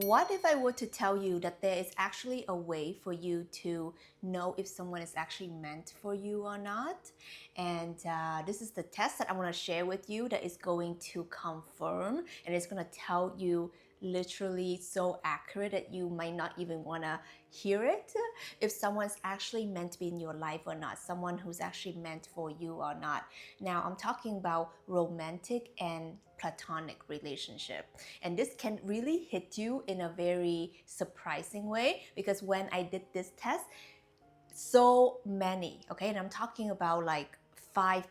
What if I were to tell you that there is actually a way for you to know if someone is actually meant for you or not? And this is the test that I want to share with you that is going to confirm, and it's going to tell you literally so accurate that you might not even want to hear it, if someone's actually meant to be in your life or not, someone who's actually meant for you or not. Now, I'm talking about romantic and platonic relationship, and this can really hit you in a very surprising way, because when I did this test, so many, okay, and I'm talking about like 5+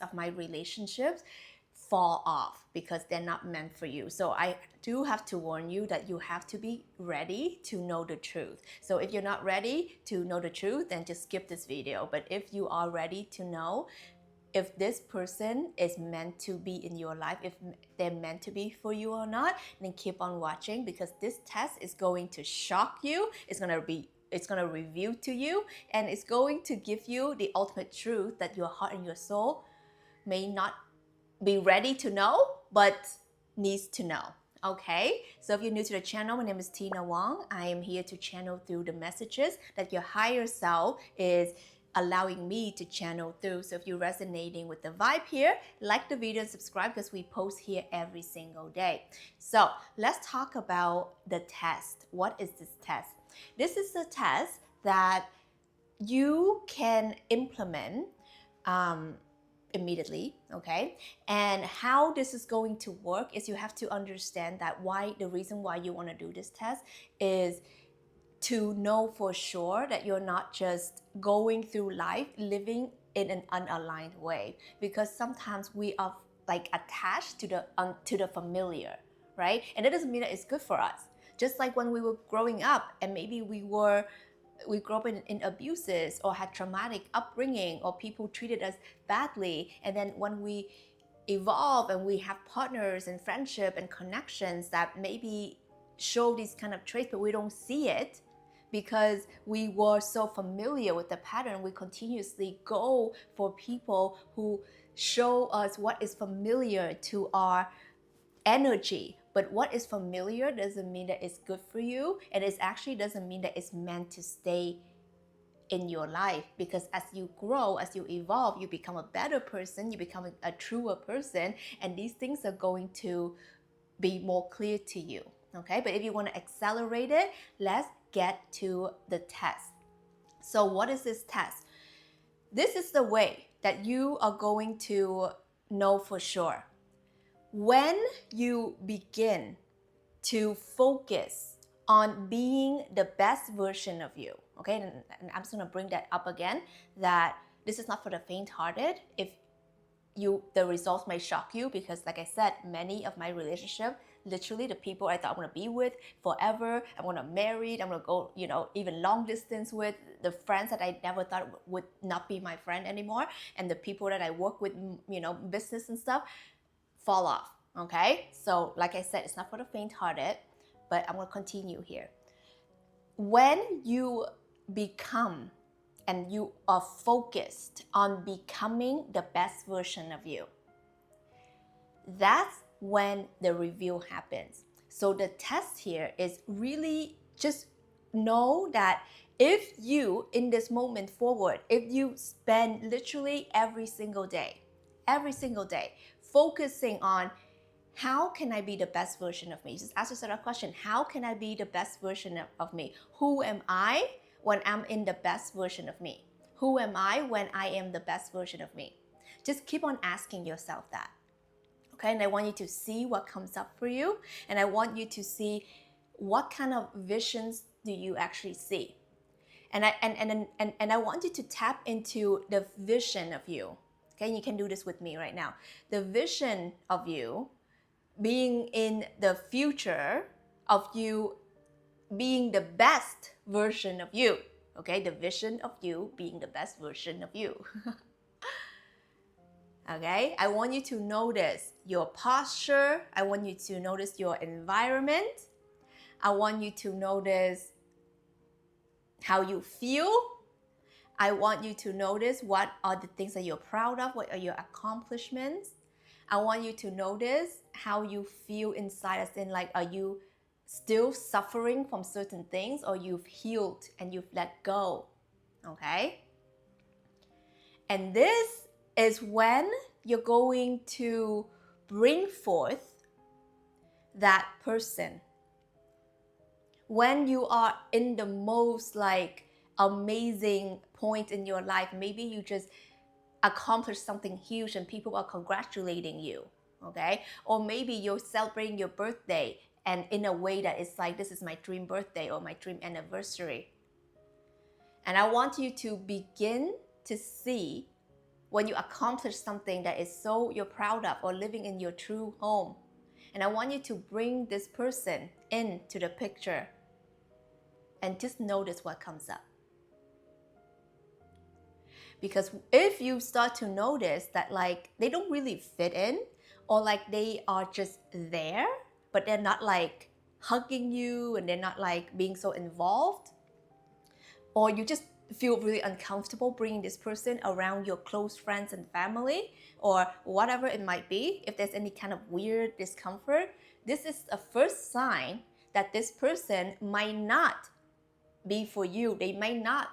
of my relationships fall off because they're not meant for you. So I do have to warn you that you have to be ready to know the truth. So if you're not ready to know the truth, then just skip this video. But if you are ready to know if this person is meant to be in your life, if they're meant to be for you or not, then keep on watching, because this test is going to shock you. It's going to reveal to you, and it's going to give you the ultimate truth that your heart and your soul may not be ready to know, but needs to know. Okay, so if you're new to the channel, my name is Tina Wong. I am here to channel through the messages that your higher self is allowing me to channel through. So if you're resonating with the vibe here, like the video and subscribe, because we post here every single day. So let's talk about the test. What is this test? This is a test that you can implement immediately, okay? And how this is going to work is you have to understand that the reason why you want to do this test is to know for sure that you're not just going through life living in an unaligned way, because sometimes we are like attached to the familiar, right? And that doesn't mean that it's good for us. Just like when we were growing up, and maybe we grew up in abuses or had traumatic upbringing, or people treated us badly, and then when we evolve and we have partners and friendship and connections that maybe show these kind of traits, but we don't see it because we were so familiar with the pattern. We continuously go for people who show us what is familiar to our energy. But what is familiar doesn't mean that it's good for you, and it actually doesn't mean that it's meant to stay in your life, because as you grow, as you evolve, you become a better person, you become a truer person, and these things are going to be more clear to you. Okay, but if you want to accelerate it, let's get to the test. So what is this test? This is the way that you are going to know for sure. When you begin to focus on being the best version of you, okay, and I'm just going to bring that up again, that this is not for the faint-hearted. If the results may shock you, because like I said, many of my relationships, literally the people I thought I'm going to be with forever, I'm going to marry, I'm going to go, even long distance with, the friends that I never thought would not be my friend anymore, and the people that I work with, business and stuff, fall off. Okay, so like I said, it's not for the faint-hearted, but I'm going to continue here. When you become and you are focused on becoming the best version of you, that's when the reveal happens. So the test here is really just know that if you, in this moment forward, if you spend literally every single day, focusing on how can I be the best version of me? Just ask yourself a question. How can I be the best version of me? Who am I when I'm in the best version of me? Who am I when I am the best version of me? Just keep on asking yourself that. Okay, and I want you to see what comes up for you, and I want you to see what kind of visions do you actually see. And I want you to tap into the vision of you. Okay, and you can do this with me right now. The vision of you being in the future of you being the best version of you. Okay, the vision of you being the best version of you. Okay, I want you to notice your posture. I want you to notice your environment. I want you to notice how you feel. I want you to notice what are the things that you're proud of, what are your accomplishments. I want you to notice how you feel inside, as in like, are you still suffering from certain things, or you've healed and you've let go. Okay? And this is when you're going to bring forth that person. When you are in the most like amazing point in your life, maybe you just accomplished something huge and people are congratulating you, okay? Or maybe you're celebrating your birthday and in a way that it's like, this is my dream birthday or my dream anniversary. And I want you to begin to see when you accomplish something that is so you're proud of, or living in your true home. And I want you to bring this person into the picture and just notice what comes up. Because if you start to notice that like they don't really fit in, or like they are just there, but they're not like hugging you and they're not like being so involved, or you just feel really uncomfortable bringing this person around your close friends and family, or whatever it might be, if there's any kind of weird discomfort, this is a first sign that this person might not be for you. They might not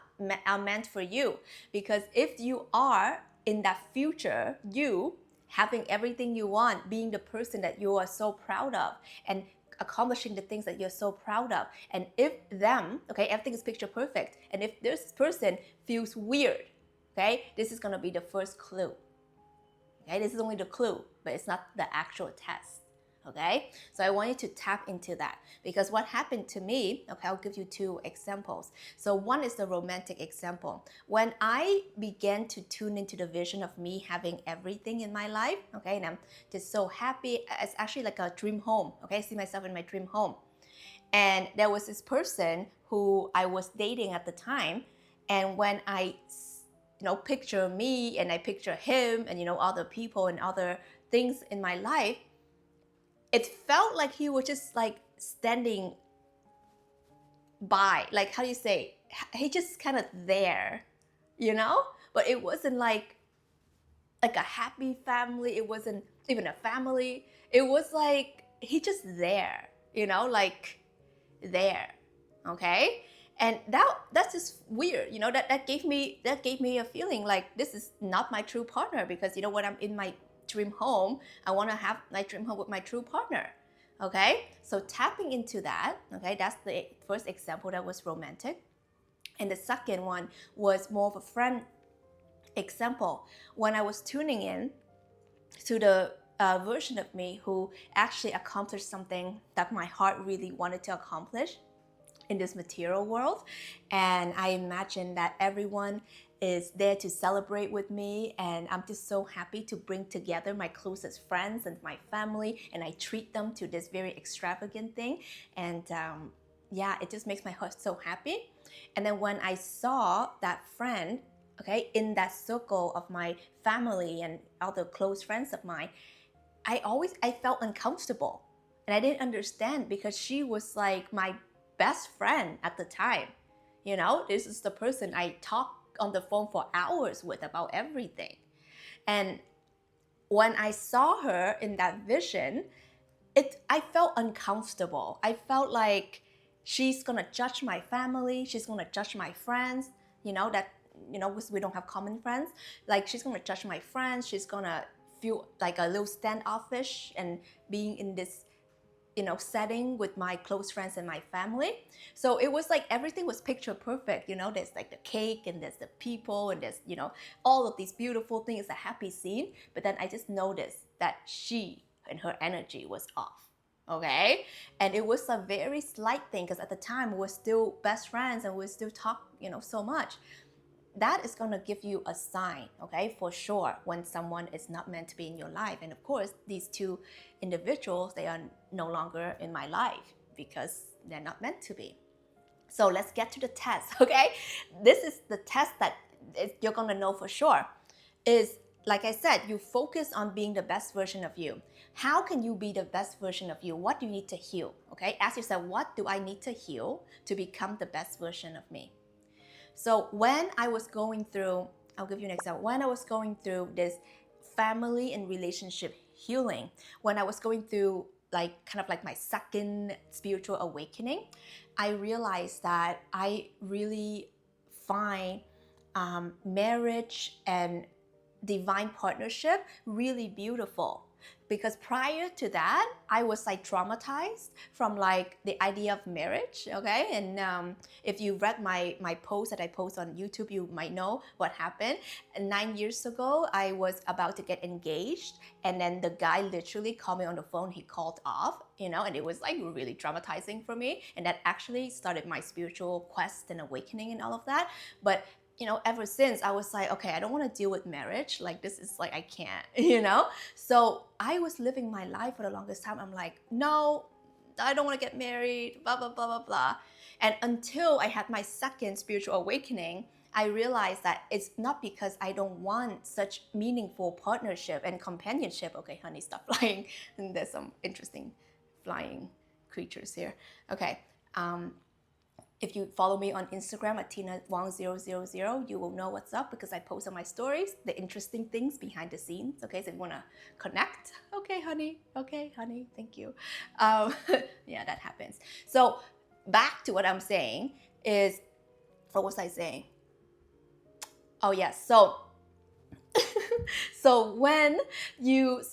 are meant for you. Because if you are in that future, you having everything you want, being the person that you are so proud of, and accomplishing the things that you're so proud of, and if them, okay, everything is picture perfect, and if this person feels weird, okay, this is going to be the first clue. Okay, this is only the clue, but it's not the actual test. Okay, so I want you to tap into that, because what happened to me, okay, I'll give you two examples. So one is the romantic example. When I began to tune into the vision of me having everything in my life, okay, and I'm just so happy, it's actually like a dream home, okay, I see myself in my dream home. And there was this person who I was dating at the time, and when I picture me and I picture him and other people and other things in my life, it felt like he was just like standing by, like, how do you say, he just kind of there, but it wasn't like a happy family. It wasn't even a family. It was like he just there, like there. Okay, and that's just weird, that gave me a feeling like this is not my true partner, because when I'm in my dream home, I want to have my dream home with my true partner. Okay, so tapping into that, okay, that's the first example that was romantic. And the second one was more of a friend example. When I was tuning in to the version of me who actually accomplished something that my heart really wanted to accomplish in this material world, and I imagine that everyone is there to celebrate with me, and I'm just so happy to bring together my closest friends and my family, and I treat them to this very extravagant thing, and yeah, it just makes my heart so happy. And then when I saw that friend, okay, in that circle of my family and other close friends of mine, I felt uncomfortable, and I didn't understand, because she was like my best friend at the time. This is the person I talk on the phone for hours with about everything. And when I saw her in that vision, I felt uncomfortable. I felt like she's gonna judge my family, she's gonna judge my friends, that we don't have common friends. Like, she's gonna judge my friends, she's gonna feel like a little standoffish and being in this setting with my close friends and my family. So it was like everything was picture perfect. There's like the cake, and there's the people, and there's all of these beautiful things, a happy scene. But then I just noticed that she and her energy was off. Okay, and it was a very slight thing, because at the time we were still best friends and we still talk so much. That is going to give you a sign, okay, for sure, when someone is not meant to be in your life. And of course, these two individuals, they are no longer in my life because they're not meant to be. So let's get to the test, okay? This is the test that you're going to know for sure. Is, like I said, you focus on being the best version of you. How can you be the best version of you? What do you need to heal, okay? Ask yourself, what do I need to heal to become the best version of me? So when I was going through, I'll give you an example. When I was going through this family and relationship healing, when I was going through like kind of like my second spiritual awakening, I realized that I really find marriage and divine partnership really beautiful. Because prior to that, I was like traumatized from like the idea of marriage, okay? And if you read my post that I post on YouTube, you might know what happened. 9 years ago, I was about to get engaged, and then the guy literally called me on the phone. He called off, and it was like really traumatizing for me. And that actually started my spiritual quest and awakening and all of that. But ever since I was like, okay, I don't want to deal with marriage. Like, this is like, I can't. So I was living my life for the longest time. I'm like, no, I don't want to get married, blah, blah, blah, blah, blah. And until I had my second spiritual awakening, I realized that it's not because I don't want such meaningful partnership and companionship. Okay, honey, stop flying. And there's some interesting flying creatures here. Okay. If you follow me on Instagram at TinaWong000, you will know what's up because I post on my stories the interesting things behind the scenes. Okay, so if you want to connect, okay, honey, thank you. Yeah, that happens. So back to what I'm saying is, what was I saying? Oh yes, so when you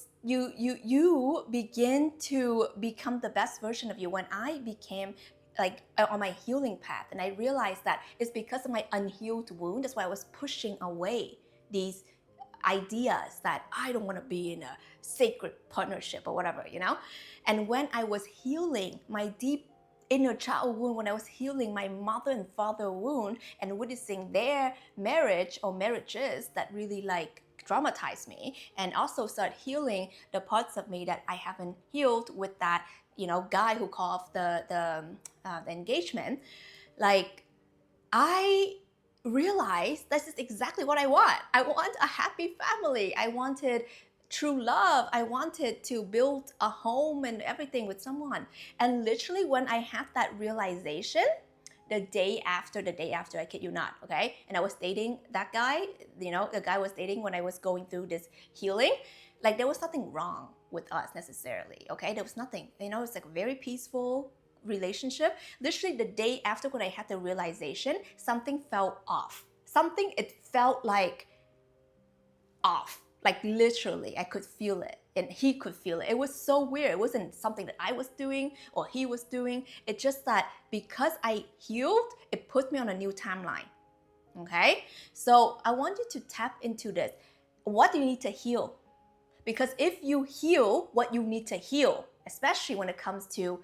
begin to become the best version of you, when I became like on my healing path, and I realized that it's because of my unhealed wound. That's why I was pushing away these ideas that I don't want to be in a sacred partnership or whatever, And when I was healing my deep inner child wound, when I was healing my mother and father wound and witnessing their marriage or marriages that really like traumatized me, and also start healing the parts of me that I haven't healed with that guy who called off the engagement, like I realized this is exactly what I want. I want a happy family. I wanted true love. I wanted to build a home and everything with someone. And literally when I had that realization, the day after, I kid you not, okay? And I was dating that guy, the guy I was dating when I was going through this healing. Like, there was nothing wrong with us necessarily, okay? There was nothing, it's like a very peaceful relationship. Literally the day after when I had the realization, something felt off. It felt like off. Like literally, I could feel it and he could feel it. It was so weird. It wasn't something that I was doing or he was doing. It's just that because I healed, it put me on a new timeline. Okay? So I want you to tap into this. What do you need to heal? Because if you heal what you need to heal, especially when it comes to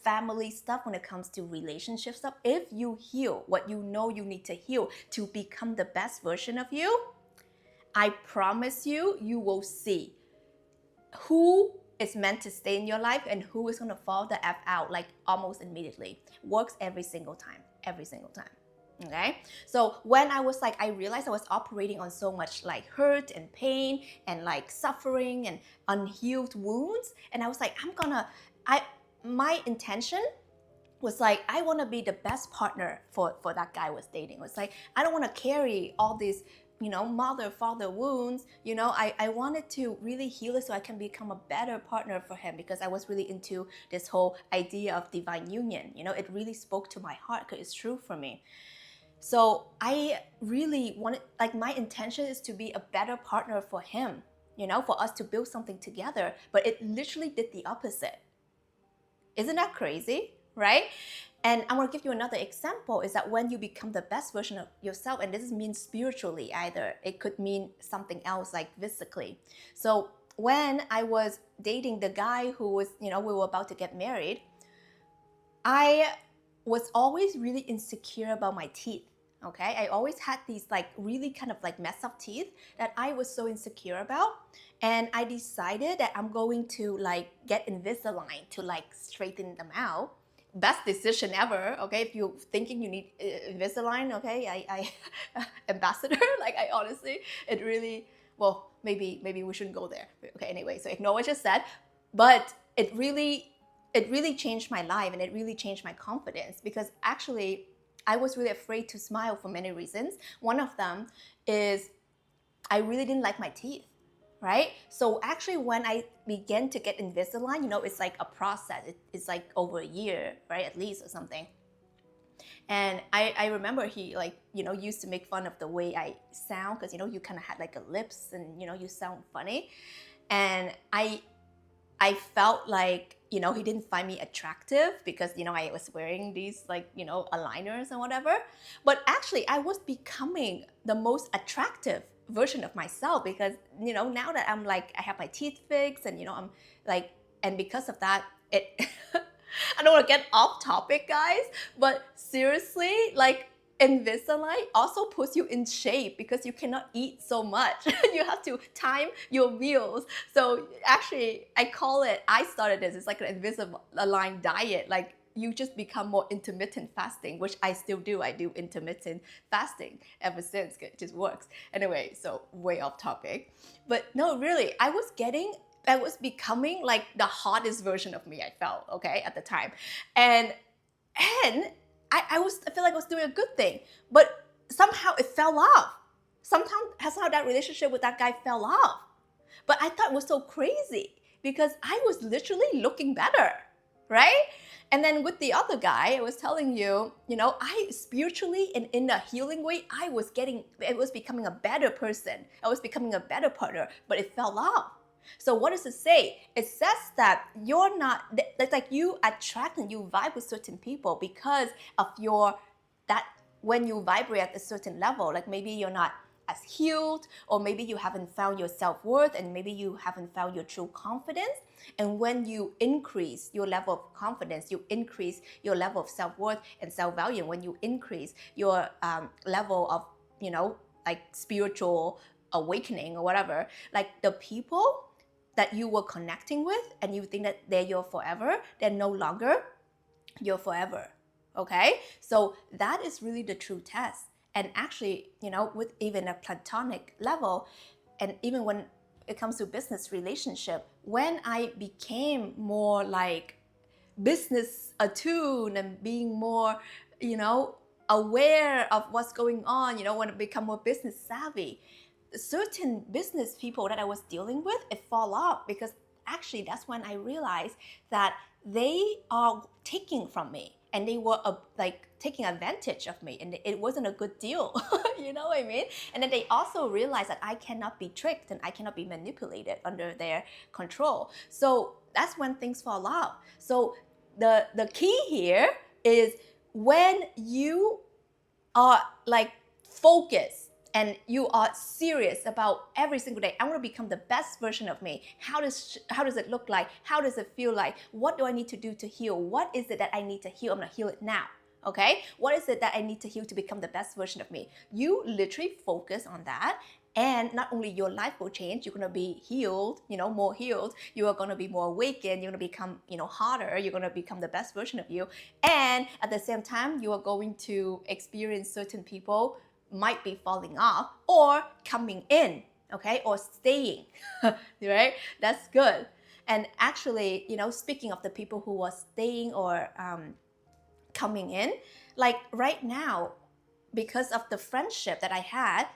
family stuff, when it comes to relationship stuff, if you heal what you need to heal to become the best version of you, I promise you, you will see who is meant to stay in your life and who is going to fall the F out like almost immediately. Works every single time. Okay? So when I was like, I realized I was operating on so much like hurt and pain and like suffering and unhealed wounds. And I was like, my intention was like, I want to be the best partner for that guy I was dating. It was like, I don't want to carry all these, mother, father wounds. I wanted to really heal it so I can become a better partner for him, because I was really into this whole idea of divine union. It really spoke to my heart because it's true for me. So I really wanted, like, my intention is to be a better partner for him, for us to build something together. But it literally did the opposite. Isn't that crazy, right? And I'm going to give you another example, is that when you become the best version of yourself, and this means spiritually either, it could mean something else like physically. So when I was dating the guy who was, we were about to get married, I was always really insecure about my teeth. Okay, I always had these like really kind of like messed up teeth that I was so insecure about, and I decided that I'm going to like get Invisalign to like straighten them out. Best decision ever. Okay, if you're thinking you need Invisalign, okay, I ambassador. Like, I honestly, it really, well, maybe we shouldn't go there. Okay, anyway, so ignore what I just said, but it really changed my life, and it really changed my confidence, because actually I was really afraid to smile for many reasons. One of them is I really didn't like my teeth. right? So actually when I began to get Invisalign, it's like a process. It's like over a year, right, at least, or something. And I remember he used to make fun of the way I sound, because you kind of had like a lips, and you sound funny. And I felt like he didn't find me attractive because I was wearing these aligners and whatever. But actually I was becoming the most attractive version of myself, because now that I'm like, I have my teeth fixed, and I'm like, and because of that, it I don't want to get off topic, guys, but seriously, like, Invisalign also puts you in shape because you cannot eat so much. You have to time your meals. So actually, I started this, it's like an Invisalign diet. Like, you just become more intermittent fasting, which I still do. I do intermittent fasting ever since. It just works. Anyway, so way off topic. But no, really, I was becoming like the hottest version of me, I felt, okay, at the time. And I feel like I was doing a good thing, but somehow it fell off. Somehow that relationship with that guy fell off. But I thought it was so crazy because I was literally looking better, right? And then with the other guy, I was telling you, I spiritually and in a healing way, I was becoming a better person. I was becoming a better partner, but it fell off. So what does it say? It says that you're not, that's like you attract and you vibe with certain people because of that when you vibrate at a certain level, like maybe you're not as healed, or maybe you haven't found your self-worth, and maybe you haven't found your true confidence. And when you increase your level of confidence, you increase your level of self-worth and self-value. And when you increase your level of, like spiritual awakening or whatever, like the people that you were connecting with and you think that they're your forever, they're no longer your forever. Okay? So that is really the true test. And actually, with even a platonic level, and even when it comes to business relationship, when I became more like business attuned and being more, aware of what's going on, when I become more business savvy, certain business people that I was dealing with, it fall off because actually that's when I realized that they are taking from me, and they were like taking advantage of me, and it wasn't a good deal. You know what I mean? And then they also realized that I cannot be tricked and I cannot be manipulated under their control. So that's when things fall off. So the key here is when you are like focused and you are serious about every single day, I want to become the best version of me. How does it look like? How does it feel like? What do I need to do to heal? What is it that I need to heal? I'm going to heal it now. Okay? What is it that I need to heal to become the best version of me? You literally focus on that, and not only your life will change, you're going to be healed, more healed. You are going to be more awakened. You're going to become, hotter. You're going to become the best version of you. And at the same time, you are going to experience certain people might be falling off or coming in, okay, or staying, right? That's good. And actually, speaking of the people who are staying or coming in, like right now, because of the friendship that I had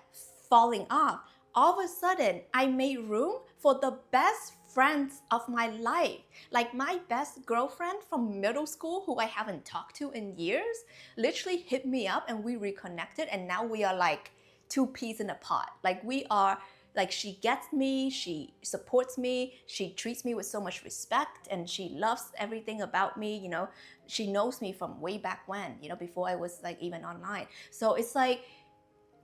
falling off, all of a sudden I made room for the best friends of my life. Like my best girlfriend from middle school, who I haven't talked to in years, literally hit me up and we reconnected, and now we are like two peas in a pod. Like we are, like, she gets me, she supports me, she treats me with so much respect, and she loves everything about me. She knows me from way back when, before I was like even online. So it's like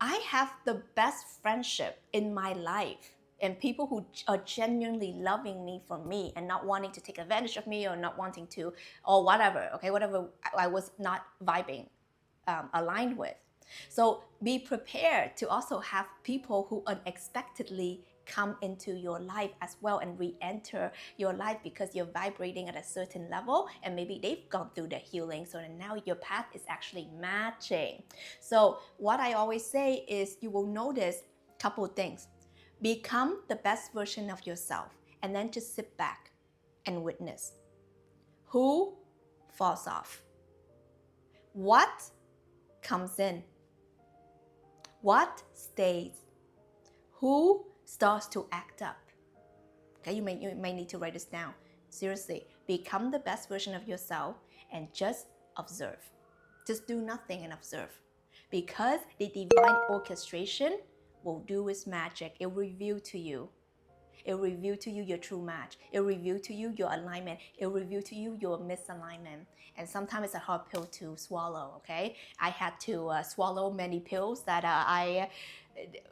I have the best friendship in my life, and people who are genuinely loving me for me and not wanting to take advantage of me or not wanting to, or whatever, okay, whatever I was not vibing aligned with. So be prepared to also have people who unexpectedly come into your life as well and re-enter your life because you're vibrating at a certain level, and maybe they've gone through the healing, so now your path is actually matching. So what I always say is you will notice a couple of things. Become the best version of yourself, and then just sit back and witness who falls off, what comes in, what stays, who starts to act up, Okay, you may need to write this down. Seriously, become the best version of yourself and just observe. Just do nothing and observe. Because the divine orchestration will do its magic. It will reveal to you. It will reveal to you your true match. It will reveal to you your alignment. It will reveal to you your misalignment. And sometimes it's a hard pill to swallow, okay? I had to swallow many pills that I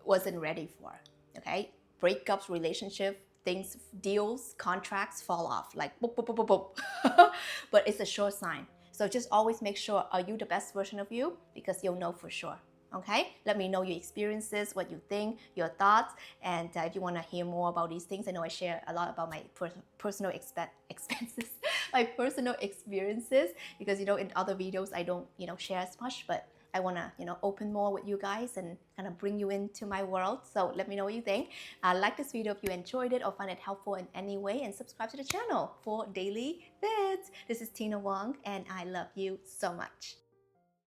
wasn't ready for, okay? Breakups, relationship, things, deals, contracts fall off like boop, boop, boop, boop, boop. But it's a sure sign. So just always make sure, are you the best version of you? Because you'll know for sure. Okay, let me know your experiences, what you think, your thoughts, and if you want to hear more about these things, I know I share a lot about my personal expenses, my personal experiences, because in other videos I don't share as much, but I want to open more with you guys and kind of bring you into my world. So let me know what you think. Like this video if you enjoyed it or find it helpful in any way, and subscribe to the channel for daily vids. This is Tina Wong, and I love you so much.